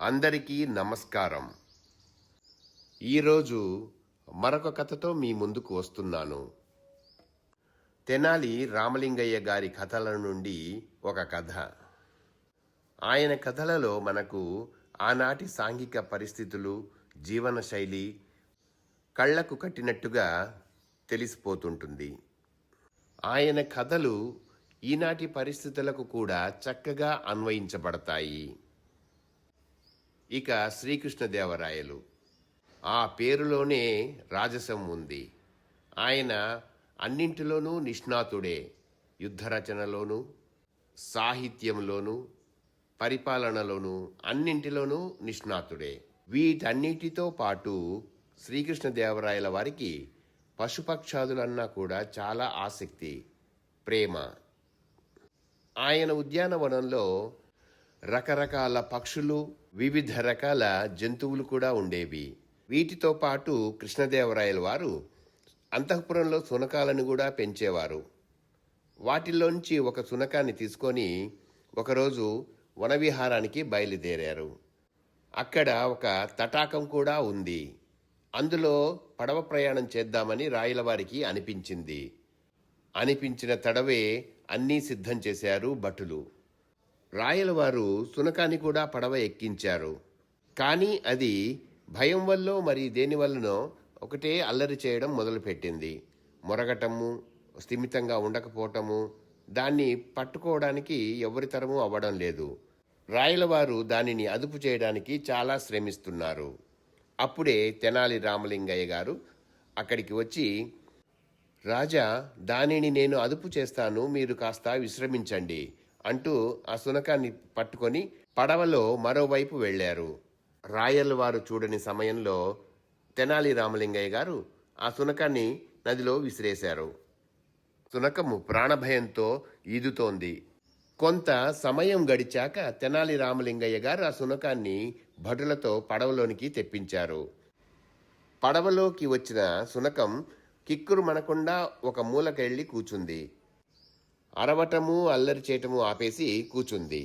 అందరికీ నమస్కారం. ఈరోజు మరొక కథతో మీ ముందుకు వస్తున్నాను. తెనాలి రామలింగయ్య గారి కథల నుండి ఒక కథ. ఆయన కథలలో మనకు ఆనాటి సాంఘిక పరిస్థితులు, జీవనశైలి కళ్లకు కట్టినట్టుగా తెలిసిపోతుంటుంది. ఆయన కథలు ఈనాటి పరిస్థితులకు కూడా చక్కగా అన్వయించబడతాయి. ఇక శ్రీకృష్ణదేవరాయలు, ఆ పేరులోనే రాజసం ఉంది. ఆయన అన్నింటిలోనూ నిష్ణాతుడే. యుద్ధ రచనలోనూ, సాహిత్యంలోనూ, పరిపాలనలోనూ అన్నింటిలోనూ నిష్ణాతుడే. వీటన్నిటితో పాటు శ్రీకృష్ణదేవరాయల వారికి పశుపక్షాదులన్నా కూడా చాలా ఆసక్తి, ప్రేమ. ఆయన ఉద్యానవనంలో రకరకాల పక్షులు, వివిధ రకాల జంతువులు కూడా ఉండేవి. వీటితో పాటు కృష్ణదేవరాయల వారు అంతఃపురంలో శునకాలను కూడా పెంచేవారు. వాటిల్లోంచి ఒక శునకాన్ని తీసుకొని ఒకరోజు వనవిహారానికి బయలుదేరారు. అక్కడ ఒక తటాకం కూడా ఉంది. అందులో పడవ ప్రయాణం చేద్దామని రాయలవారికి అనిపించిన తడవే అన్నీ సిద్ధం చేశారు భటులు. రాయలవారు శునకాన్ని కూడా పడవ ఎక్కించారు. కానీ అది భయం వల్లో మరి దేనివల్లనో ఒకటే అల్లరి చేయడం మొదలుపెట్టింది. మొరగటము, స్థిమితంగా ఉండకపోవటము, దాన్ని పట్టుకోవడానికి ఎవరి తరమూ అవ్వడం లేదు. రాయలవారు దానిని అదుపు చేయడానికి చాలా శ్రమిస్తున్నారు. అప్పుడే తెనాలి రామలింగయ్య గారు అక్కడికి వచ్చి, రాజా, దానిని నేను అదుపు చేస్తాను, మీరు కాస్త విశ్రమించండి అంటూ ఆ శునకాన్ని పట్టుకొని పడవలో మరోవైపు వెళ్లారు. రాయలవారు చూడని సమయంలో తెనాలి రామలింగయ్య గారు ఆ శునకాన్ని నదిలో విసిరేశారు. శునకము ప్రాణభయంతో ఈదుతోంది. కొంత సమయం గడిచాక తెనాలి రామలింగయ్య గారు ఆ శునకాన్ని భటులతో పడవలోనికి తెప్పించారు. పడవలోకి వచ్చిన శునకం కిక్కురు మనకుండా ఒక మూలకెళ్ళి కూచుంది. అరవటము, అల్లరి చేయటము ఆపేసి కూచుంది.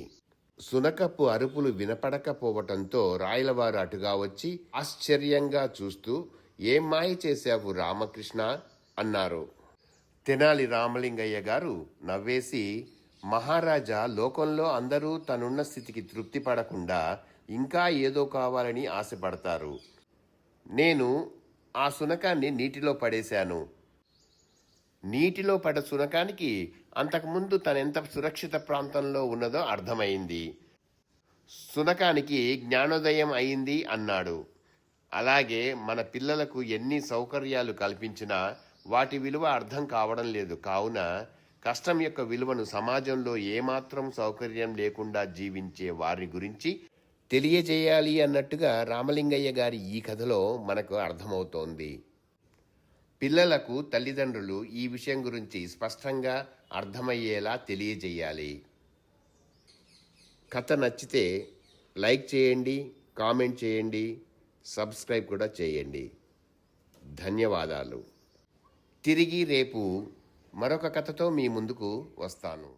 శునకపు అరుపులు వినపడకపోవటంతో రాయలవారు అటుగా వచ్చి ఆశ్చర్యంగా చూస్తూ, ఏం మాయ చేశావు రామకృష్ణ అన్నారు. తెనాలి రామలింగయ్య గారు నవ్వేసి, మహారాజా, లోకంలో అందరూ తనున్న స్థితికి తృప్తి పడకుండా ఇంకా ఏదో కావాలని ఆశపడతారు. నేను ఆ శునకాన్ని నీటిలో పడేశాను. నీటిలో పడ్డ శునకానికి అంతకుముందు తనెంత సురక్షిత ప్రాంతంలో ఉన్నదో అర్థమైంది. శునకానికి జ్ఞానోదయం అయింది అన్నాడు. అలాగే మన పిల్లలకు ఎన్ని సౌకర్యాలు కల్పించినా వాటి విలువ అర్థం కావడం లేదు. కావున కష్టం యొక్క విలువను సమాజంలో ఏమాత్రం సౌకర్యం లేకుండా జీవించే వారి గురించి తెలియజేయాలి అన్నట్టుగా రామలింగయ్య గారి ఈ కథలో మనకు అర్థమవుతోంది. పిల్లలకు తల్లిదండ్రులు ఈ విషయం గురించి స్పష్టంగా అర్థమయ్యేలా తెలియజేయాలి. కథ నచ్చితే లైక్ చేయండి, కామెంట్ చేయండి, సబ్స్క్రైబ్ కూడా చేయండి. ధన్యవాదాలు. తిరిగి రేపు మరొక కథతో మీ ముందుకు వస్తాను.